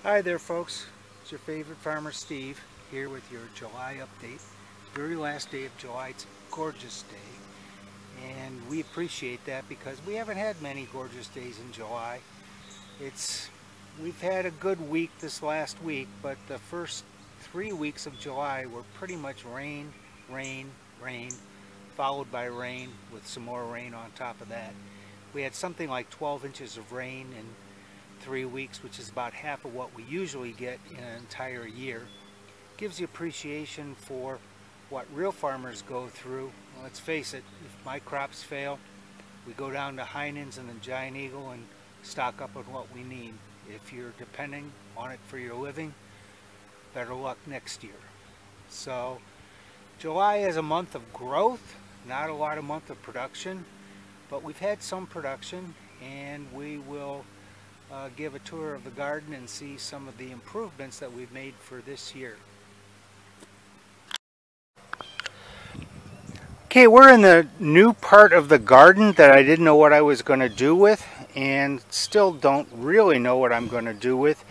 Hi there folks, it's your favorite farmer Steve here with your July update. Very last day of July. It's a gorgeous day and we appreciate that because we haven't had many gorgeous days in July. We've had a good week this last week, but the first 3 weeks of July were pretty much rain, rain, rain, followed by rain with some more rain on top of that. We had something like 12 inches of rain in 3 weeks, which is about half of what we usually get in an entire year. Gives you appreciation for what real farmers go through. Well, let's face it, if my crops fail, we go down to Heinen's and the Giant Eagle and stock up on what we need. If you're depending on it for your living, better luck next year. So July is a month of growth, not a lot of month of production, but we've had some production, and we will give a tour of the garden and see some of the improvements that we've made for this year. Okay, we're in the new part of the garden that I didn't know what I was going to do with, and still don't really know what I'm going to do with.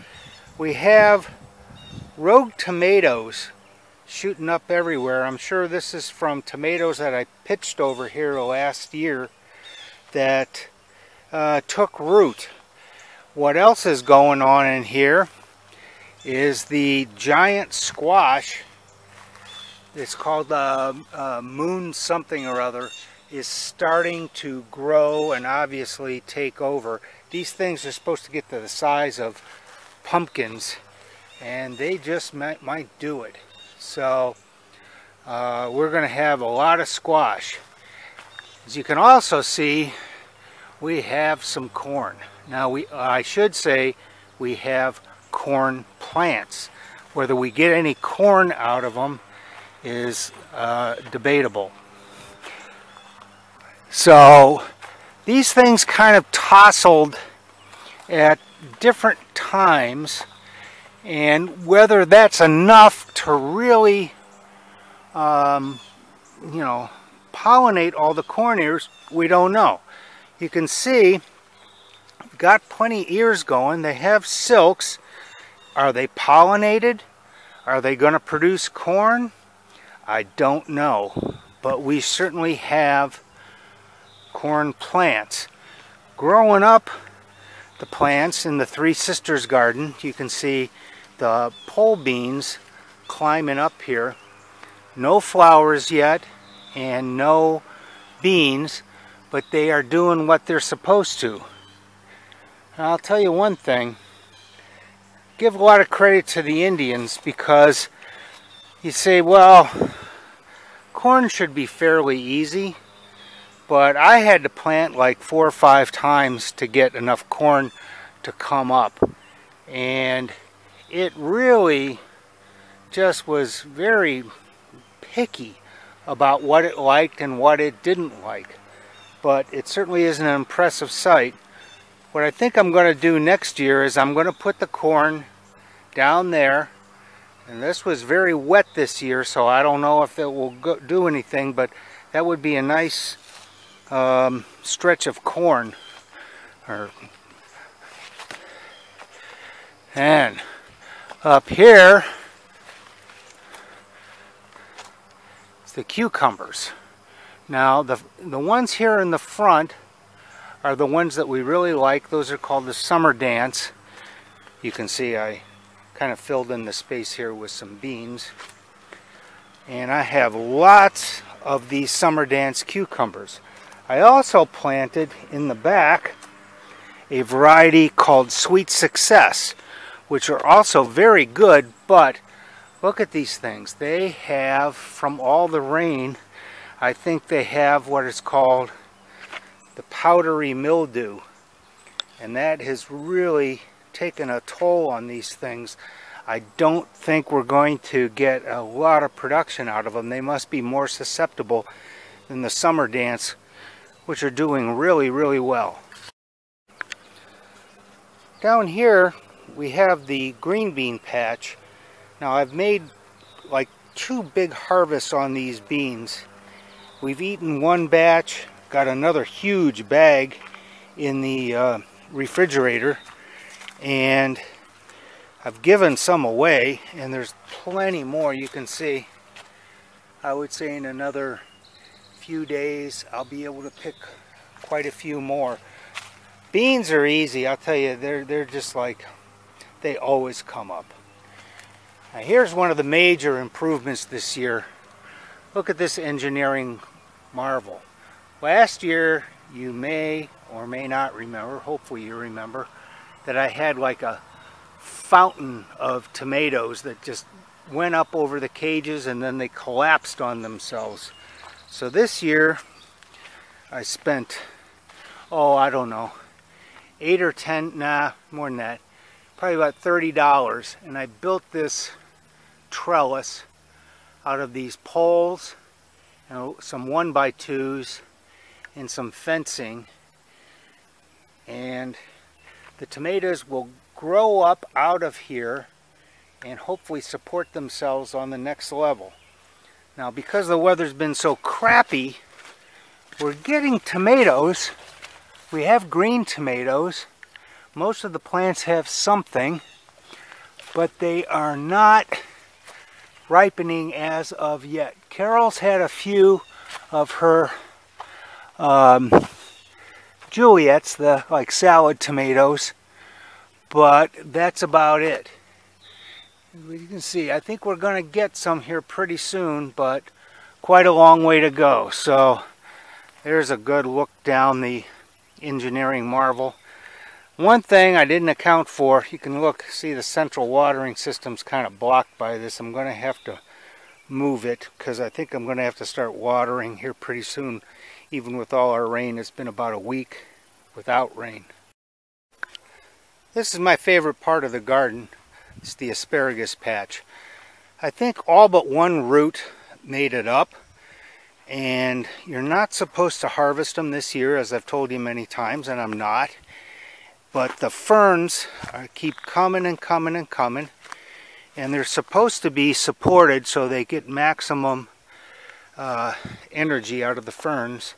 We have rogue tomatoes shooting up everywhere. I'm sure this is from tomatoes that I pitched over here last year that took root. What else is going on in here is the giant squash. It's called moon something or other, is starting to grow and obviously take over. These things are supposed to get to the size of pumpkins, and they just might do it. So we're going to have a lot of squash. As you can also see, we have some corn. Now I should say we have corn plants. Whether we get any corn out of them is debatable. So these things kind of tousled at different times, and whether that's enough to really pollinate all the corn ears, we don't know. You can see got plenty ears going. They have silks. Are they pollinated? Are they going to produce corn? I don't know, but we certainly have corn plants. Growing up the plants in the Three Sisters garden, you can see the pole beans climbing up here. No flowers yet and no beans, but they are doing what they're supposed to. And I'll tell you one thing, give a lot of credit to the Indians, because you say, well, corn should be fairly easy, but I had to plant like 4 or 5 times to get enough corn to come up, and it really just was very picky about what it liked and what it didn't like. But it certainly is an impressive sight. What I think I'm going to do next year is I'm going to put the corn down there, and this was very wet this year, so I don't know if it will do anything, but that would be a nice stretch of corn. And up here is the cucumbers. Now the ones here in the front are the ones that we really like. Those are called the Summer Dance. You can see I kind of filled in the space here with some beans. And I have lots of these Summer Dance cucumbers. I also planted in the back a variety called Sweet Success, which are also very good, but look at these things. They have, from all the rain, I think they have what is called the powdery mildew, and that has really taken a toll on these things. I don't think we're going to get a lot of production out of them. They must be more susceptible than the Summer Dance, which are doing really, really well. Down here we have the green bean patch. Now I've made like 2 big harvests on these beans. We've eaten one batch, got another huge bag in the refrigerator, and I've given some away, and there's plenty more. You can see, I would say in another few days I'll be able to pick quite a few more. Beans are easy, I'll tell you. They're just like, they always come up. Now here's one of the major improvements this year. Look at this engineering marvel. Last year, you may or may not remember, hopefully you remember, that I had like a fountain of tomatoes that just went up over the cages and then they collapsed on themselves. So this year I spent, oh, I don't know, 8 or 10, nah, more than that, probably about $30, and I built this trellis out of these poles and some 1x2s and some fencing, and the tomatoes will grow up out of here and hopefully support themselves on the next level. Now, because the weather's been so crappy, we're getting tomatoes. We have green tomatoes. Most of the plants have something, but they are not ripening as of yet. Carol's had a few of her Juliets, the like salad tomatoes, but that's about it. You can see, I think we're going to get some here pretty soon, but quite a long way to go. So there's a good look down the engineering marvel. One thing I didn't account for, you can look, see the central watering system's kind of blocked by this. I'm going to have to move it because I think I'm going to have to start watering here pretty soon. Even with all our rain, it's been about a week without rain. This is my favorite part of the garden. It's the asparagus patch. I think all but one root made it up, and you're not supposed to harvest them this year, as I've told you many times, and I'm not. But the ferns keep coming and coming and coming, and they're supposed to be supported so they get maximum energy out of the ferns.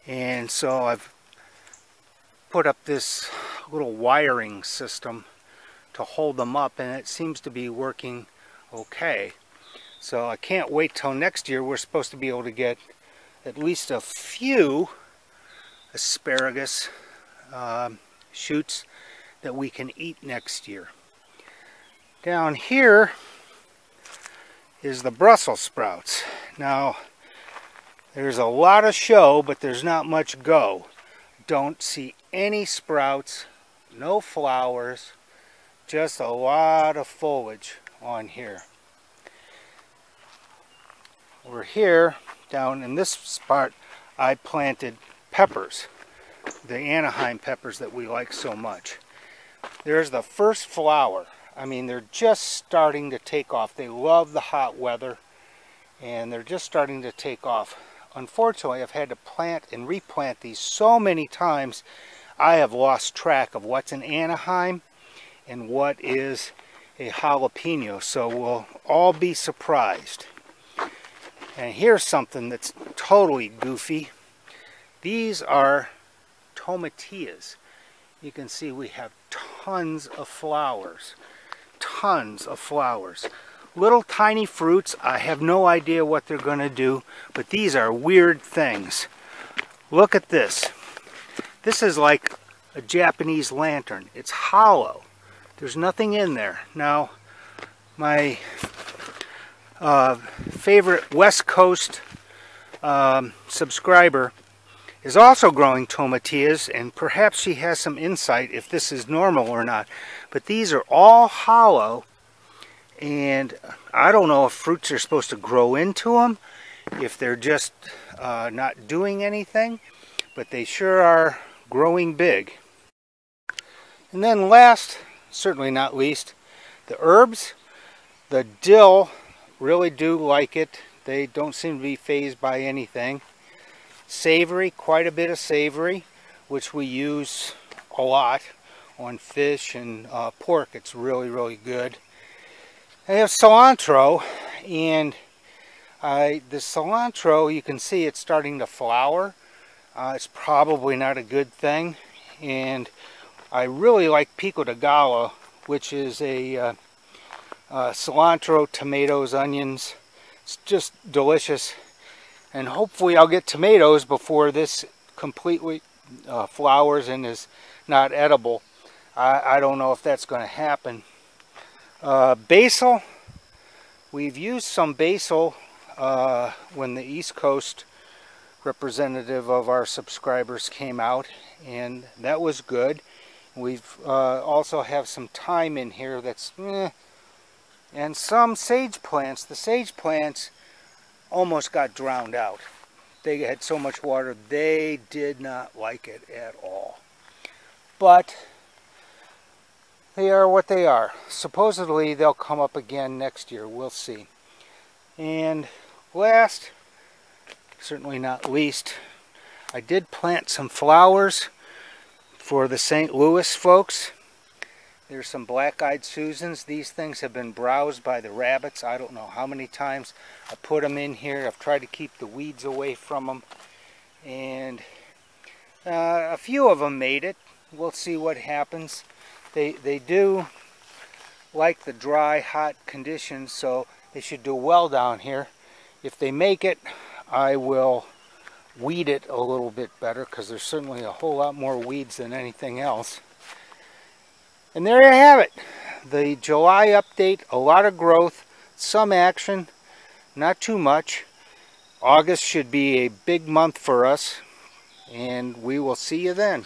And so I've put up this little wiring system to hold them up, and it seems to be working okay. So I can't wait till next year. We're supposed to be able to get at least a few asparagus shoots that we can eat next year. Down here is the Brussels sprouts. Now there's a lot of show, but there's not much go. Don't see any sprouts, no flowers, just a lot of foliage on here. Over here, down in this spot, I planted peppers, the Anaheim peppers that we like so much. There's the first flower. I mean, they're just starting to take off. They love the hot weather, and they're just starting to take off. Unfortunately, I've had to plant and replant these so many times, I have lost track of what's an Anaheim and what is a jalapeno, so we'll all be surprised. And here's something that's totally goofy. These are tomatillas. You can see we have tons of flowers. Tons of flowers. Little tiny fruits. I have no idea what they're going to do, but these are weird things. Look at this. This is like a Japanese lantern. It's hollow. There's nothing in there. Now, my favorite West Coast subscriber is also growing tomatillas, and perhaps she has some insight if this is normal or not. But these are all hollow, and I don't know if fruits are supposed to grow into them, if they're just not doing anything, but they sure are growing big. And then last, certainly not least, the herbs. The dill really do like it. They don't seem to be fazed by anything. Savory, quite a bit of savory, which we use a lot on fish and pork. It's really, really good. I have cilantro, and the cilantro, you can see it's starting to flower. It's probably not a good thing, and I really like pico de gallo, which is a cilantro, tomatoes, onions. It's just delicious. And hopefully I'll get tomatoes before this completely flowers and is not edible. I don't know if that's going to happen. Basil. We've used some basil when the East Coast representative of our subscribers came out, and that was good. We've also have some thyme in here that's and some sage plants. The sage plants almost got drowned out. They had so much water, they did not like it at all. But they are what they are. Supposedly they'll come up again next year. We'll see. And last, certainly not least, I did plant some flowers for the St. Louis folks. There's some black-eyed Susans. These things have been browsed by the rabbits. I don't know how many times I put them in here. I've tried to keep the weeds away from them. And a few of them made it. We'll see what happens. They do like the dry, hot conditions, so they should do well down here. If they make it, I will weed it a little bit better, because there's certainly a whole lot more weeds than anything else. And there you have it. The July update, a lot of growth, some action, not too much. August should be a big month for us, and we will see you then.